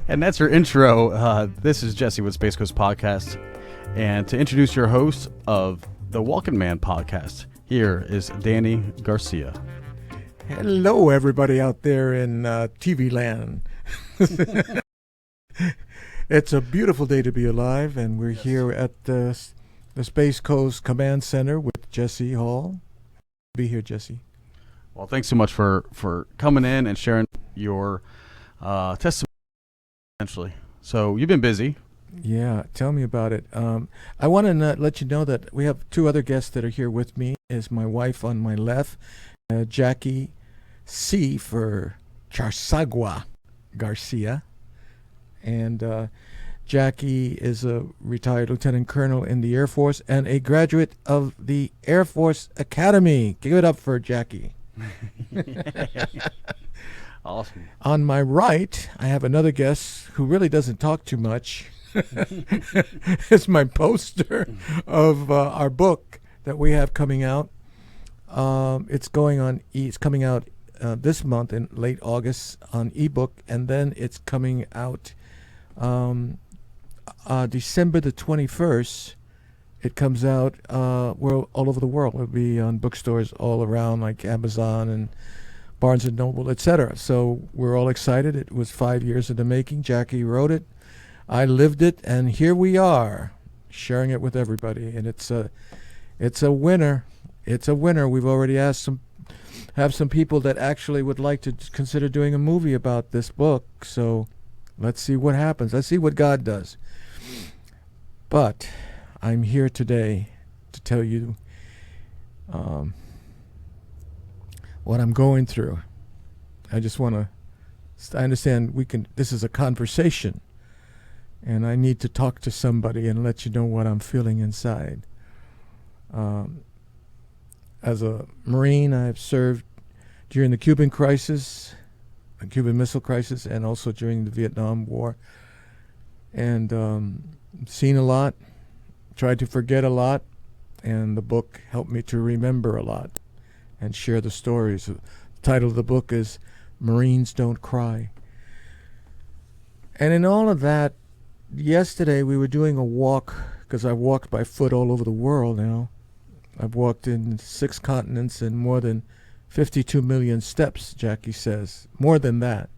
And that's your intro. This is Jesse with Space Coast Podcast. And to introduce your host of the Walking Man podcast, here is Danny Garcia. Hello, everybody out there in TV land. It's a beautiful day to be alive, and we're here at the Space Coast Command Center with Jesse Hall. Be here, Jesse. Well, thanks so much for coming in and sharing your testimony, essentially. So you've been busy. Yeah, tell me about it. I want to let you know that we have two other guests that are here with me. Is my wife on my left, Jackie C. for Charsagua Garcia. And Jackie is a retired lieutenant colonel in the Air Force and a graduate of the Air Force Academy. Give it up for Jackie. Awesome. On my right, I have another guest who really doesn't talk too much. It's my poster of our book that we have coming out. It's coming out this month in late August on ebook, and then it's coming out December the 21st. It comes out all over the world. It'll be on bookstores all around, like Amazon and Barnes and Noble, etc. So we're all excited. It was 5 years in the making. Jackie wrote it. I lived it, and here we are, sharing it with everybody. And it's a winner. It's a winner. We've already have some people that actually would like to consider doing a movie about this book. So let's see what happens. Let's see what God does. But I'm here today to tell you what I'm going through. I just want to. I understand this is a conversation. And I need to talk to somebody and let you know what I'm feeling inside. As a Marine, I've served during the Cuban crisis, the Cuban Missile Crisis, and also during the Vietnam War. And seen a lot, tried to forget a lot, and the book helped me to remember a lot and share the stories. The title of the book is Marines Don't Cry. And in all of that, yesterday we were doing a walk, because I've walked by foot all over the world now. I've walked in 6 continents and more than 52 million steps, Jackie says. More than that.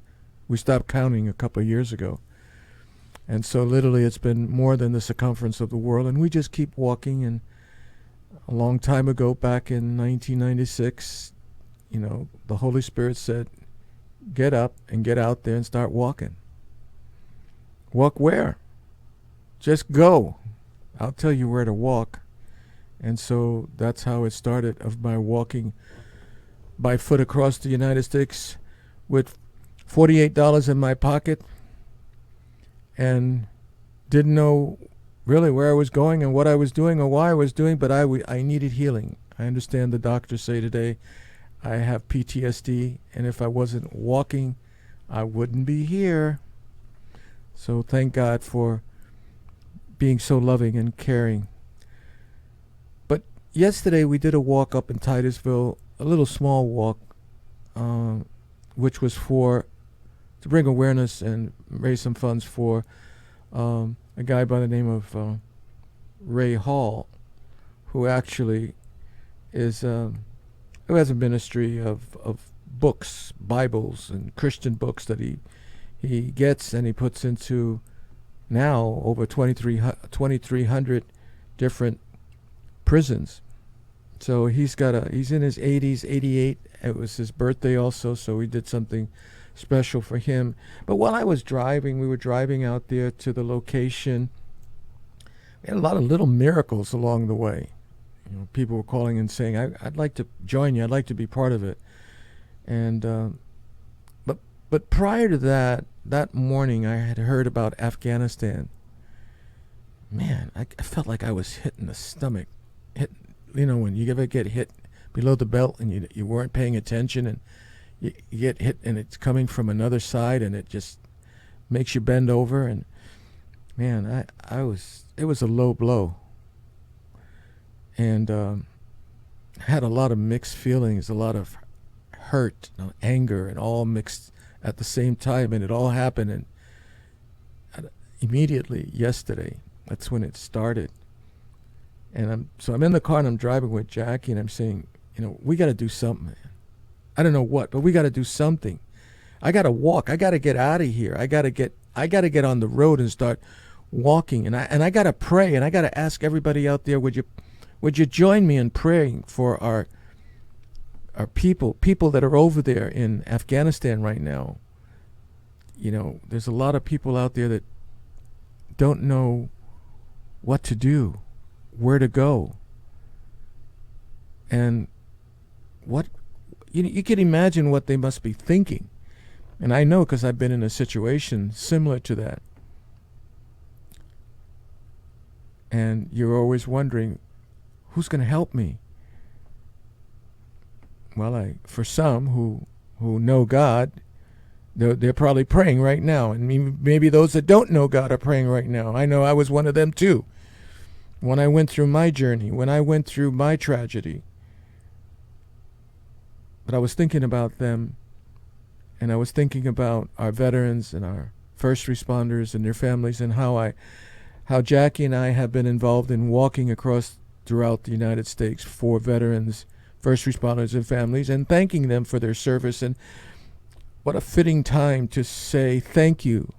We stopped counting a couple of years ago. And so literally it's been more than the circumference of the world, and we just keep walking. And a long time ago, back in 1996, the Holy Spirit said, get up and get out there and start walking. Walk where? Just go. I'll tell you where to walk. And so that's how it started, of my walking by foot across the United States with $48 in my pocket and didn't know really where I was going and what I was doing or why I was doing, but I needed healing. I understand the doctors say today I have PTSD, and if I wasn't walking, I wouldn't be here. So thank God for being so loving and caring. But yesterday we did a walk up in Titusville, a little small walk, which was to bring awareness and raise some funds for a guy by the name of Ray Hall, who actually who has a ministry of books, Bibles and Christian books that he gets and he puts into now over 2,300 different prisons. So he's in his 80s, 88. It was his birthday also, so we did something special for him. But while I was driving, we were driving out there to the location. We had a lot of little miracles along the way. People were calling and saying, I'd like to join you. I'd like to be part of it. And But prior to that morning, I had heard about Afghanistan. Man, I felt like I was hit in the stomach. When you ever get hit below the belt and you weren't paying attention, and you get hit and it's coming from another side and it just makes you bend over. And man, it was a low blow. And had a lot of mixed feelings, a lot of hurt and anger and all mixed at the same time, and it all happened and immediately yesterday. That's when it started. And I'm in the car and I'm driving with Jackie and I'm saying, we got to do something, man. I don't know what, but we got to do something. I got to walk. I got to get out of here. I got to get on the road and start walking. And I got to pray, and I got to ask everybody out there, would you join me in praying for our people that are over there in Afghanistan right now? There's a lot of people out there that don't know what to do, where to go. And what you can imagine what they must be thinking. And I know, because I've been in a situation similar to that. And you're always wondering, who's going to help me? Well, for some who know God, they're probably praying right now. And maybe those that don't know God are praying right now. I know I was one of them too. When I went through my journey, when I went through my tragedy. But I was thinking about them, and I was thinking about our veterans and our first responders and their families, and how Jackie and I have been involved in walking across throughout the United States for veterans, first responders, and families, and thanking them for their service. And what a fitting time to say thank you,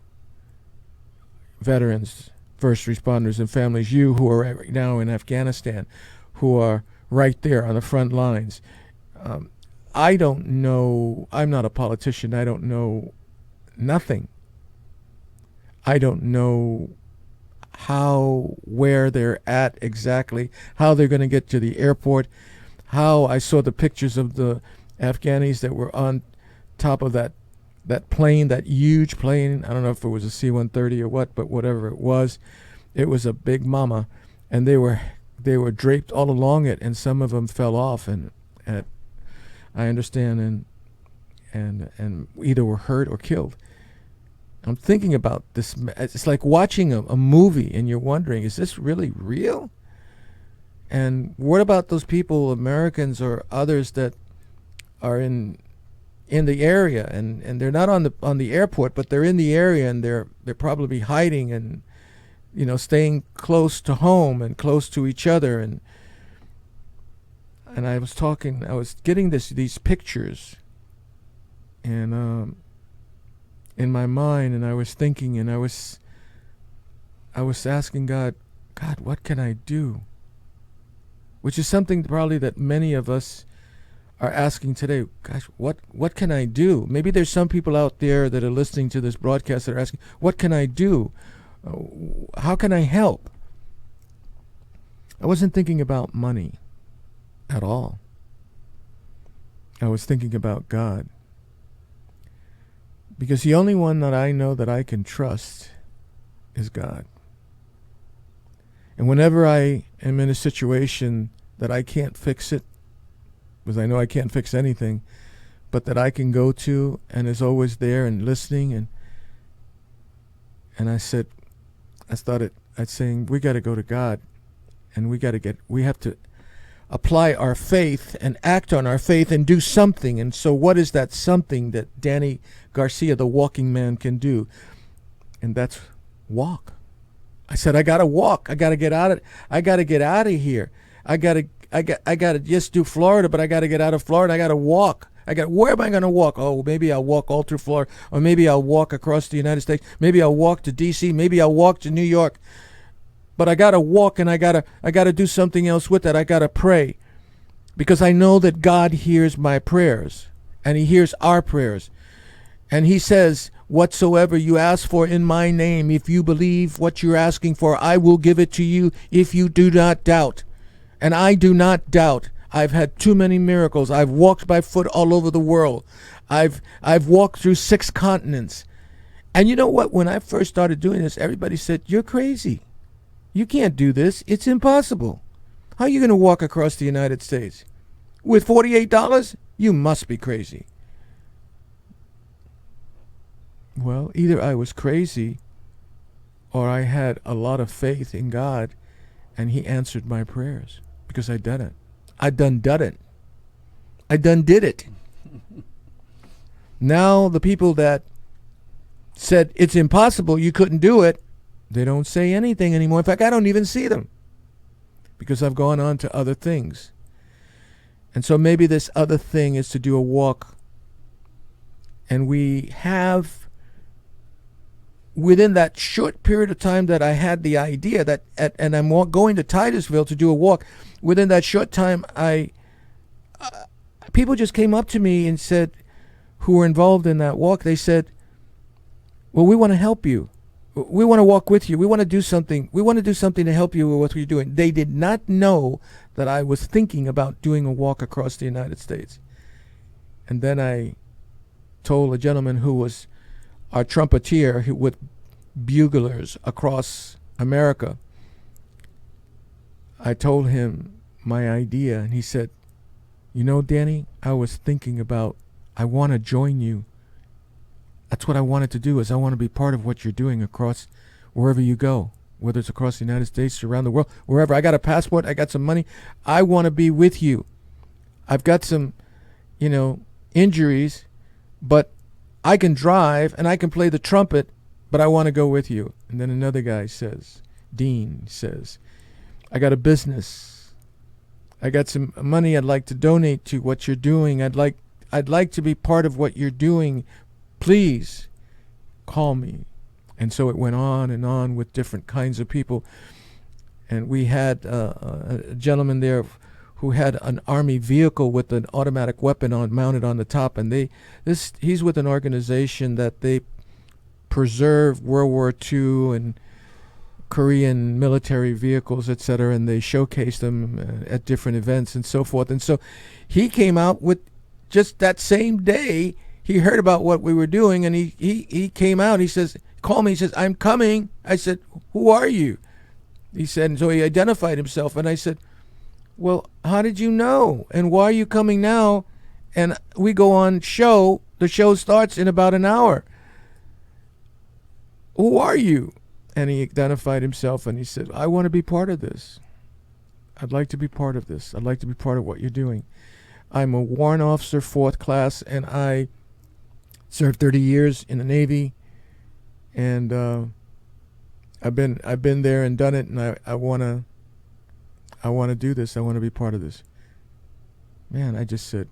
veterans, first responders, and families, you who are right now in Afghanistan, who are right there on the front lines. I don't know. I'm not a politician. I don't know nothing. I don't know where they're at exactly, how they're going to get to the airport, how I saw the pictures of the Afghanis that were on top of that plane, that huge plane. I don't know if it was a C-130 or what, but whatever it was a big mama, and they were draped all along it, and some of them fell off, and I understand, and either were hurt or killed. I'm thinking about this. It's like watching a movie, and you're wondering, is this really real? And what about those people, Americans or others, that are in the area, and they're not on the airport, but they're in the area, and they're probably hiding and staying close to home and close to each other. And I was getting these pictures, and in my mind, and I was thinking, and I was asking God, what can I do? Which is something probably that many of us are asking today. Gosh, what can I do? Maybe there's some people out there that are listening to this broadcast that are asking, what can I do? How can I help? I wasn't thinking about money at all. I was thinking about God. Because the only one that I know that I can trust is God. And whenever I am in a situation that I can't fix it, because I know I can't fix anything, but that I can go to and is always there and listening, and I started saying, we got to go to God, and we have to apply our faith and act on our faith and do something. And so what is that something that Danny Garcia, the walking man, can do? And that's walk. I said, I got to walk. I got to get out of here. I got to just do Florida, but I got to get out of Florida. I got to walk. Where am I going to walk? Oh, maybe I'll walk all through Florida, or maybe I'll walk across the United States. Maybe I'll walk to D.C. Maybe I'll walk to New York. But I got to walk, and I got to do something else with that. I got to pray, because I know that God hears my prayers, and he hears our prayers. And he says, whatsoever you ask for in my name, if you believe what you're asking for, I will give it to you if you do not doubt. And I do not doubt. I've had too many miracles. I've walked by foot all over the world. I've walked through 6 continents. And you know what? When I first started doing this, everybody said, you're crazy. You can't do this. It's impossible. How are you going to walk across the United States? With $48? You must be crazy. Well, either I was crazy or I had a lot of faith in God, and he answered my prayers, because I done it. I done it. I done did it. Now the people that said it's impossible, you couldn't do it, they don't say anything anymore. In fact, I don't even see them because I've gone on to other things. And so maybe this other thing is to do a walk. And we have, within that short period of time that I had the idea that, and I'm going to Titusville to do a walk, within that short time, people just came up to me and said, who were involved in that walk, they said, well, we want to help you. We want to walk with you. We want to do something. We want to do something to help you with what you're doing. They did not know that I was thinking about doing a walk across the United States. And then I told a gentleman who was our trumpeter with Buglers Across America, I told him my idea, and he said, you know, Danny, I was thinking about, I want to join you. That's what I wanted to do, is I want to be part of what you're doing across wherever you go, whether it's across the United States, around the world, wherever. I got a passport, I got some money. I want to be with you. I've got some, injuries, but I can drive and I can play the trumpet, but I want to go with you. And then another guy says, Dean says, I got a business. I got some money I'd like to donate to what you're doing. I'd like to be part of what you're doing. Please call me. And so it went on and on with different kinds of people. And we had a gentleman there who had an army vehicle with an automatic weapon mounted on the top. And he's with an organization that they preserve World War II and Korean military vehicles, etc. And they showcase them at different events and so forth. And so he came out with, just that same day, he heard about what we were doing, and he came out. He says, call me. He says, I'm coming. I said, who are you? He said, and so he identified himself. And I said, well, how did you know? And why are you coming now? And we go on show. The show starts in about an hour. Who are you? And he identified himself, and he said, I want to be part of this. I'd like to be part of this. I'd like to be part of what you're doing. I'm a warrant officer, 4th class, and I served 30 years in the Navy, and I've been there and done it, and I want to do this. I want to be part of this. Man, I just said,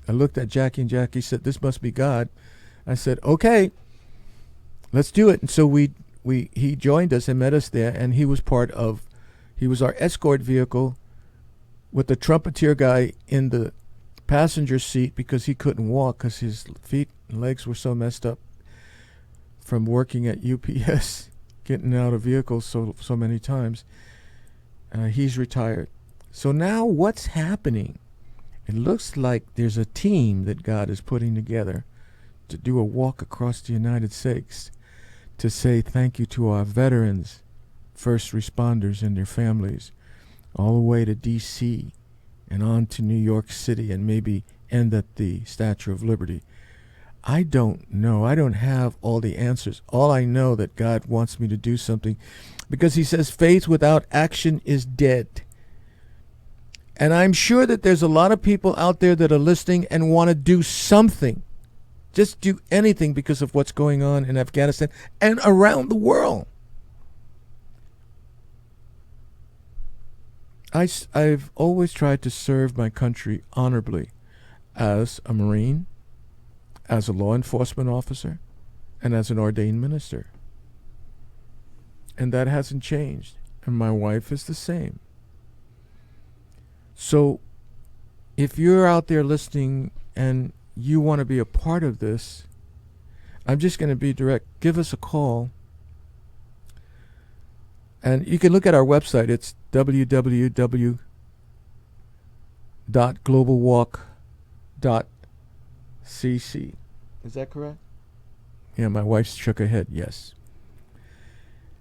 I looked at Jackie, and Jackie said, this must be God. I said, okay, let's do it. And so he joined us and met us there, and he was our escort vehicle with the trumpeter guy in the passenger seat because he couldn't walk because his feet and legs were so messed up from working at UPS, getting out of vehicles so many times. He's retired. So now what's happening? It looks like there's a team that God is putting together to do a walk across the United States to say thank you to our veterans, first responders and their families, all the way to D.C. and on to New York City and maybe end at the Statue of Liberty. I don't know. I don't have all the answers. All I know that God wants me to do something because he says faith without action is dead. And I'm sure that there's a lot of people out there that are listening and want to do something. Just do anything because of what's going on in Afghanistan and around the world. I've always tried to serve my country honorably as a Marine, as a law enforcement officer, and as an ordained minister. And that hasn't changed. And my wife is the same. So if you're out there listening and you want to be a part of this, I'm just going to be direct. Give us a call. And you can look at our website. It's www.globalwalk.cc. Is that correct? Yeah, my wife shook her head. Yes.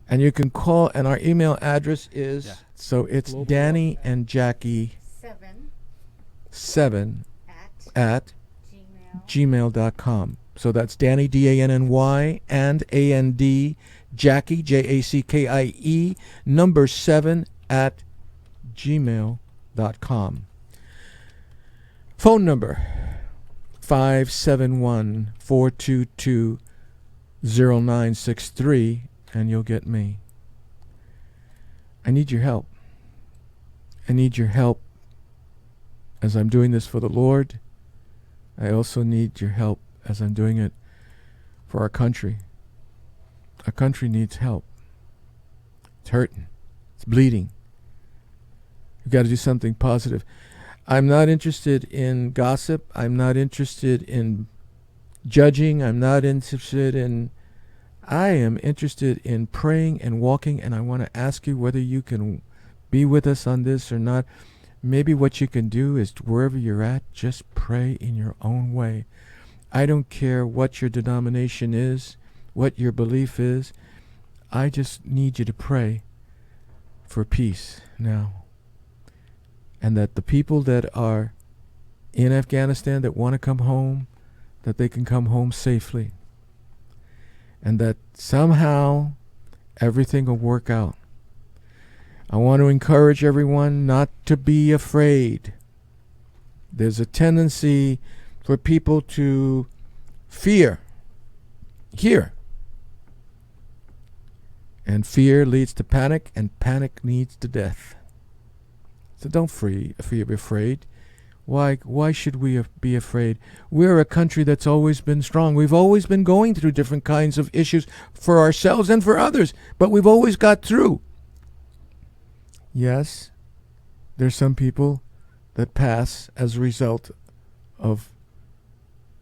And you can call, and our email address is, so it's Global Danny and Jackie 7 at gmail.com. So that's Danny, D-A-N-N-Y, and A-N-D, Jackie, J-A-C-K-I-E, number 7 at gmail.com. Phone number 571-422-0963, and you'll get me. I need your help. I need your help as I'm doing this for the Lord. I also need your help as I'm doing it for our country. Our country needs help. It's hurting. It's bleeding. We've got to do something positive. I'm not interested in gossip. I'm not interested in judging. I am interested in praying and walking, and I want to ask you whether you can be with us on this or not. Maybe what you can do is, wherever you're at, just pray in your own way. I don't care what your denomination is, what your belief is. I just need you to pray for peace now. And that the people that are in Afghanistan that want to come home, that they can come home safely. And that somehow everything will work out. I want to encourage everyone not to be afraid. There's a tendency for people to fear. And fear leads to panic, and panic leads to death. So don't be afraid. Why should we be afraid? We're a country that's always been strong. We've always been going through different kinds of issues for ourselves and for others, but we've always got through. Yes, there's some people that pass as a result of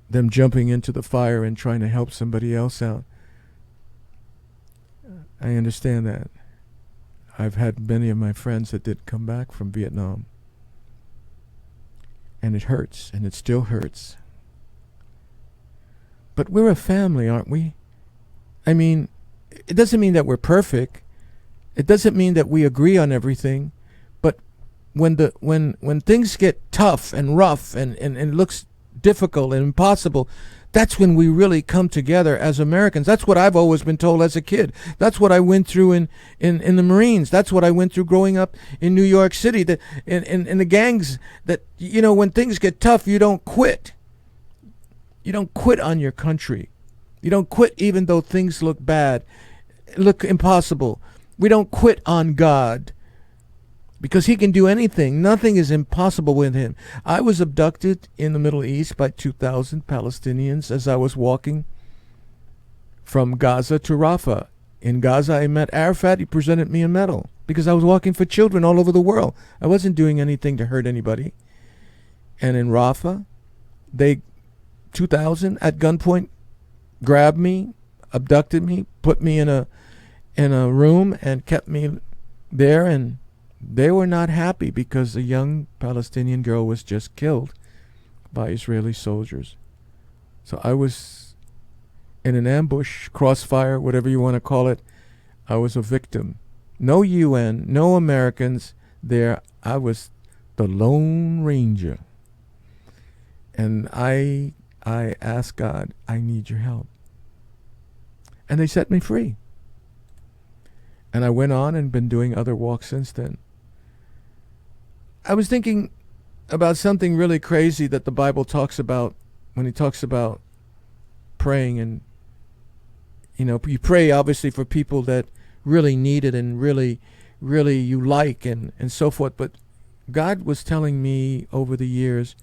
them jumping into the fire and trying to help somebody else out. I understand that. I've had many of my friends that did come back from Vietnam. And it hurts, and it still hurts. But we're a family, aren't we? I mean, it doesn't mean that we're perfect. It doesn't mean that we agree on everything. But when things get tough and rough and it looks difficult and impossible, that's when we really come together as Americans. That's what I've always been told as a kid. That's what I went through in the Marines. That's what I went through growing up in New York City. In the gangs, that, you know, when things get tough, you don't quit. You don't quit on your country. You don't quit even though things look bad, look impossible. We don't quit on God, because he can do anything. Nothing is impossible with him. I was abducted in the Middle East by 2,000 Palestinians as I was walking from Gaza to Rafah. In Gaza, I met Arafat. He presented me a medal because I was walking for children all over the world. I wasn't doing anything to hurt anybody. And in Rafah, 2,000 at gunpoint grabbed me, abducted me, put me in a room and kept me there, and they were not happy because a young Palestinian girl was just killed by Israeli soldiers. So I was in an ambush, crossfire, whatever you want to call it. I was a victim. No UN, no Americans there. I was the Lone Ranger. And I asked God, I need your help. And they set me free. And I went on and been doing other walks since then. I was thinking about something really crazy that the Bible talks about when he talks about praying. And, you know, you pray obviously for people that really need it and really you like and so forth. But God was telling me over the years,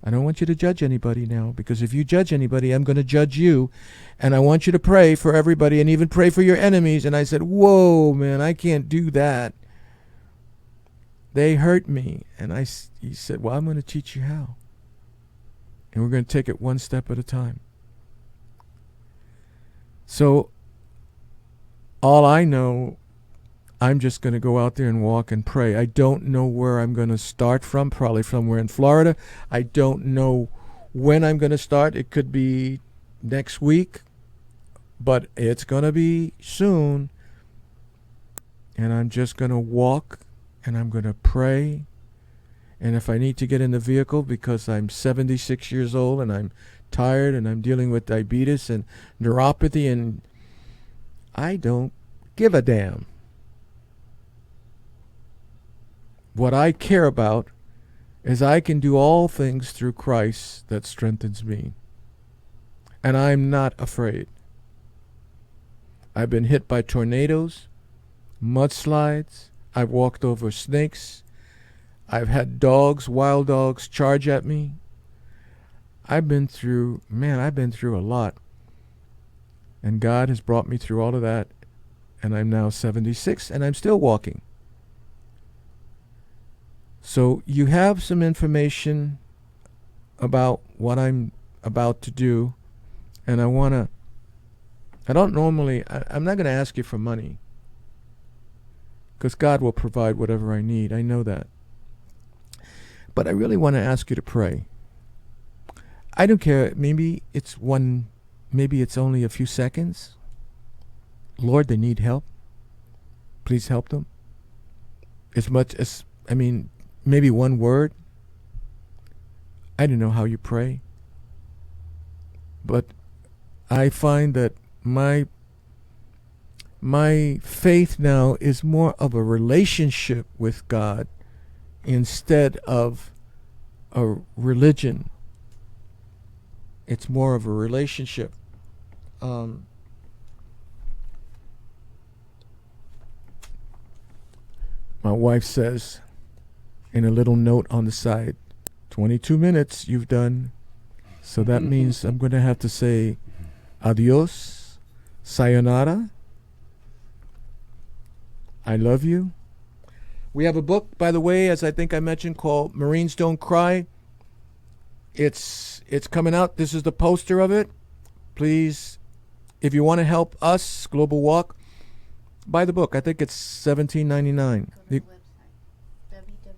I don't want you to judge anybody now, because if you judge anybody, I'm going to judge you. And I want you to pray for everybody and even pray for your enemies. And I said, whoa, man, I can't do that. They hurt me. And he said, well, I'm going to teach you how. And we're going to take it one step at a time. So all I know, I'm just going to go out there and walk and pray. I don't know where I'm going to start from, probably somewhere in Florida. I don't know when I'm going to start. It could be next week, but it's going to be soon. And I'm just going to walk and I'm going to pray. And if I need to get in the vehicle because I'm 76 years old and I'm tired and I'm dealing with diabetes and neuropathy, and I don't give a damn. What I care about is I can do all things through Christ that strengthens me. And I'm not afraid. I've been hit by tornadoes, mudslides. I've walked over snakes. I've had dogs, wild dogs, charge at me. I've been through a lot. And God has brought me through all of that. And I'm now 76 and I'm still walking. So you have some information about what I'm about to do. And I'm not going to ask you for money. Because God will provide whatever I need. I know that. But I really want to ask you to pray. I don't care. Maybe it's only a few seconds. Lord, they need help. Please help them. Maybe one word. I don't know how you pray. But I find that my faith now is more of a relationship with God instead of a religion. It's more of a relationship. My wife says in a little note on the side, 22 minutes you've done. So that means I'm going to have to say adios, sayonara, I love you. We have a book, by the way, as I think I mentioned, called Marines Don't Cry. It's coming out. This is the poster of it. Please, if you want to help us, Global Walk, buy the book. I think it's $17.99. Go to the website,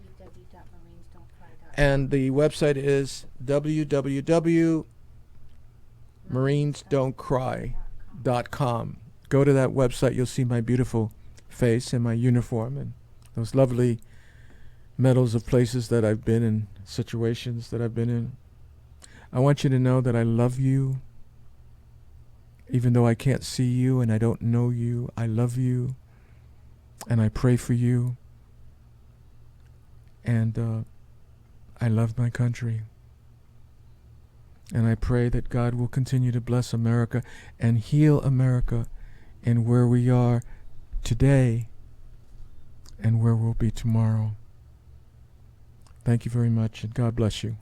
www.marinesdon'tcry.com. And the website is www.marinesdon'tcry.com. Go to that website. You'll see my beautiful face and my uniform and those lovely medals of places that I've been in, situations that I've been in. I want you to know that I love you. Even though I can't see you and I don't know you, I love you. And I pray for you. And I love my country. And I pray that God will continue to bless America and heal America in where we are today and where we'll be tomorrow. Thank you very much, and God bless you.